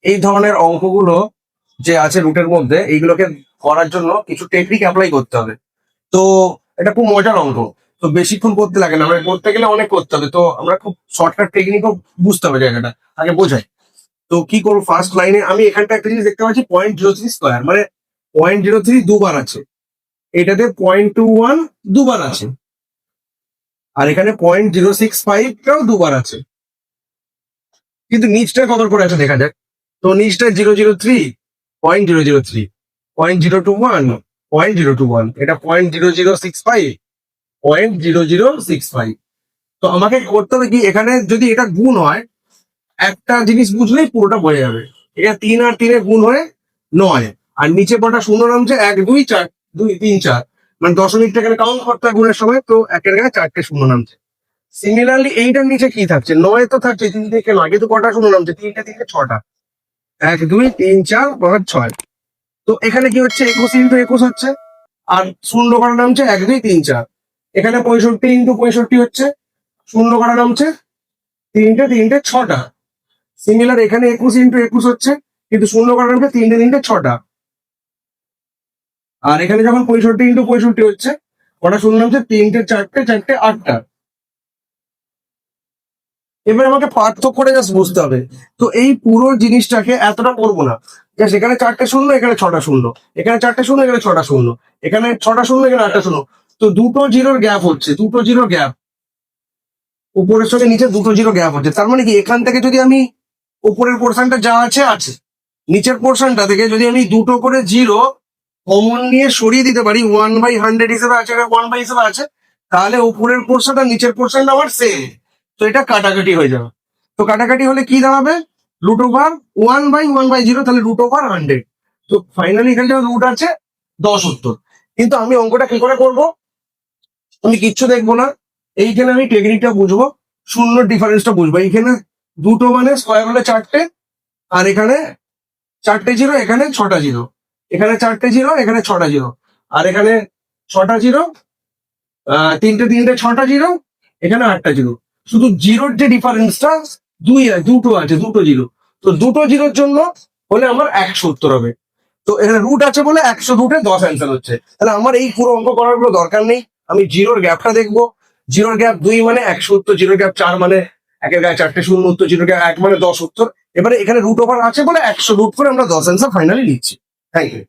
এই ধরনের অঙ্কগুলো যে আছে রুটের মধ্যে, এইগুলোকে করার জন্য কিছু টেকনিক অ্যাপ্লাই করতে হবে। তো এটা খুব মজার অঙ্ক, তো বেশিক্ষণ করতে লাগে না, আমরা করতে গেলে অনেক করতে হবে। তো আমরা খুব শর্টকাট টেকনিকও বুঝতে হবে জায়গাটা, আগে বোঝাই। তো কি করবো, ফার্স্ট লাইনে আমি এখানটা একটা জিনিস দেখতে পাচ্ছি, 0.03 মানে 0.03 দুবার আছে, এটাতে 0.21 দুবার আছে, আর এখানে 0.065টাও দুবার আছে। কিন্তু নিচটা কত করে আছে দেখা যাক। তো নিচটা 003, 0.003, 0.021, 0.021, এটা 0.0065, 0.0065। তো আমাকে করতে হবে কি, এখানে যদি এটা গুণ হয়, একটা জিনিস বুঝলেই পুরোটা বোঝা যাবে। এটা 3 আর 3 গুণ হয়ে 9, আর নিচে কটা শূন্য নামছে, 1 2 4, 2 3 4, মানে দশমিকটা এখানে কাউন্ট করতে হয় গুণের সময়, তো একের গায়ে 4টে শূন্য নামছে। সিমিলারলি এইটার নিচে কি থাকছে, 9 তো থাকছে, 3 থেকে 9, কিন্তু কটা শূন্য নামছে, 3টে 3টে 6টা, 1 2 3 4 5 6। তো এখানে কি হচ্ছে, 21 ইন্টু 21 হচ্ছে, আর শূন্য কটা নামছে 1 2 3 4। এখানে 65 ইন্টু 65 হচ্ছে, শূন্য কটা নামছে 3টে 3টে 6টা। সিমিলার এখানে 21 ইন্টু 21 হচ্ছে, কিন্তু শূন্য কটা নামছে 3টে 3টে 6টা। আর এখানে যখন 65 ইন্টু 65 হচ্ছে, কটা শূন্য নামছে 3টে 4টে 4টে 8টা। এবার আমাকে পার্থক্যটা জাস্ট বুঝতে হবে। তো এই পুরো জিনিসটাকে এতটা করবো না, জাস্ট এখানে 4টে শূন্য, এখানে 6টা শূন্য, এখানে 4টে শূন্য, এখানে 6টা শূন্য, এখানে 6টা শূন্য, এখানে 8টা শূন্য। তো দুটো জিরোর গ্যাপ হচ্ছে, দুটো জিরোর গ্যাপ, উপরের সঙ্গে নিচে দুটো জিরো গ্যাপ হচ্ছে। তার মানে কি, এখান থেকে যদি আমি উপরের পোর্শনটা যা আছে আছে, নিচের পোর্শনটা থেকে যদি আমি দুটো করে জিরো কমন নিয়ে সরিয়ে দিতে পারি, 1/100 হিসেবে আছে, 1 হিসেবে আছে, তাহলে উপরের পোর্শন আর নিচের পোর্শনটা আমার সেম। তো এটা কাটাকাটি হয়ে যাবে। তো কাটাকাটি হলে কি দাঁড়াবে, √1/1/0, তাহলে √100। তো ফাইনালি এখানে যখন রুট আছে 10 উত্তর। কিন্তু আমি অঙ্কটা কি করে করব, আমি কিচ্ছু দেখবো না, এইখানে আমি টেকনিকটা বুঝবো, শূন্য ডিফারেন্সটা বুঝবো। এইখানে দুটো মানে স্কোয়ার হলে 4টে, আর এখানে 4টে জিরো, এখানে 6টা জিরো, এখানে 4টে জিরো, এখানে 6টা জিরো, আর এখানে 6টা জিরো, 3টে 3টে 6টা জিরো, এখানে 8টা জিরো। শুধু জিরোর যে ডিফারেন্সটা দুটো আছে, দুটো জিরো। তো দুটো জিরোর জন্য হলে আমার 100 উত্তর হবে। তো এখানে রুট আছে বলে 100 রুটে 10 অ্যান্সার হচ্ছে। তাহলে আমার এই পুরো অঙ্ক করার কোনো দরকার নেই, আমি জিরোর গ্যাপটা দেখবো। জিরোর গ্যাপ 2 মানে 100 উত্তর, জিরোর গ্যাপ 4 মানে একের গায়ে 4টে শূন্য উত্তর, জিরোর গ্যাপ 1 মানে 10 উত্তর। এবারে এখানে রুট ওভার আছে বলে 100 রুট করে আমরা 10 অ্যান্সার ফাইনালি নিচ্ছি। Thank you.